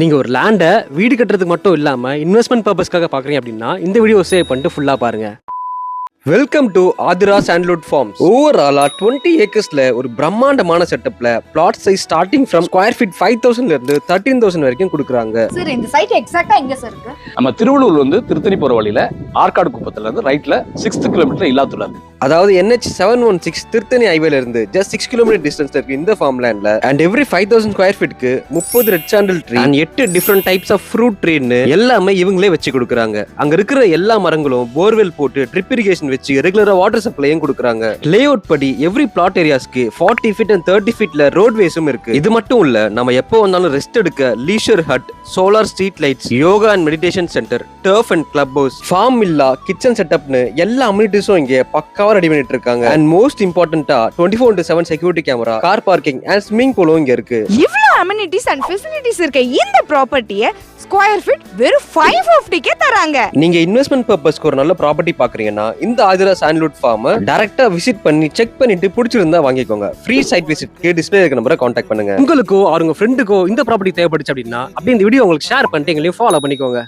நீங்க ஒரு லேண்டை வீடு கட்டுறதுக்கு மட்டும் இல்லாம இன்வெஸ்ட்மெண்ட் பர்பஸ்க்காக பாக்குறீங்க அப்படின்னா இந்த வீடியோ சேவ் பண்ணிட்டு ஃபுல்லா பாருங்க. Welcome to Aadhira sandwood farms. ஓவராலா 20 ஏக்கர்ஸ்ல ஒரு பிரம்மாண்டமான செட்டப்ல plot size starting from square feet 5000 ல இருந்து 13000 வரைக்கும் கொடுக்குறாங்க. சார் இந்த சைட் எக்ஸாக்ட்டா எங்க சார் இருக்கு? நம்ம திருவள்ளூர்ல திருத்தணி போற வழியில ஆற்காடு குப்பத்துல இருந்து ரைட்ல 6th கிலோமீட்டர் இல்லாத்துள்ள இருக்கு. அதாவது NH 716 திருத்தணி ஹைவேல இருந்து ஜஸ்ட் 6 கிலோமீட்டர் டிஸ்டன்ஸ்ல இருக்கு இந்த ஃபார்ம் லேண்ட்ல. அண்ட் எவ்ரி 5000 ஸ்கொயர் ஃபீட்க்கு 30 red sandal tree and 8 different types of fruit ட்ரீன்னு எல்லாமே இவங்களே வச்சு கொடுக்குறாங்க. அங்க இருக்கிற எல்லா மரங்களும் போர்வெல் போட்டு ட்ரிப் இரிகேஷன் வச்சு ரெகுலரா வாட்டர் சப்ளையும் கொடுக்குறாங்க. லே அவுட் படி எவ்ரி பிளாட் ஏரியாஸ்க்கு 40 ஃபீட் அண்ட் 30 ஃபீட்ல ரோட்வேஸும் இருக்கு. இது மட்டும் இல்ல, நம்ம எப்போ வந்தாலும் ரெஸ்ட் எடுக்க leisure hut, solar street lights, yoga and meditation centre, turf and club house, farm villa, kitchen செட்டப்னு எல்லா அம்யூனிட்டிஸும் இங்க பக்காவா ரெடி பண்ணிட்டு இருக்காங்க. அண்ட் மோஸ்ட் இம்பார்ட்டன்ட்டா 24/7 security camera, car parking and swimming பூலும் இங்க இருக்கு. இவ்ளோ அம்யூனிட்டிஸ் அண்ட் ஃபெசிலிட்டிஸ் இருக்க இந்த ப்ராப்பர்ட்டியை ஸ்கொயர் ஃபீட் வெறும் 550 கே தராங்க. நீங்க இன்வெஸ்ட்மெண்ட் பர்பஸ்க்கு ஒரு நல்ல ப்ராப்பர்ட்டி பாக்குறீங்கன்னா இந்த ஆதிரா சாண்ட்வுட் ஃபார்மை டைரக்டா விசிட் பண்ணி செக் பண்ணிட்டு பிடிச்சிருந்தா வாங்கிக்கோங்க. ஃப்ரீ சைட் விசிட்க்கு டிஸ்ப்ளே இருக்க நம்பரை கான்டாக்ட் பண்ணுங்க. உங்களுக்கோ அவங்க ஃப்ரெண்டுக்கோ இந்த ப்ராப்பர்ட்டி தேவைப்படுச்சு அப்படின்னா அப்படியே இந்த வீடியோ உங்களுக்கு ஷேர் பண்ணிட்டு எங்களையும் ஃபாலோ பண்ணிக்கோங்க.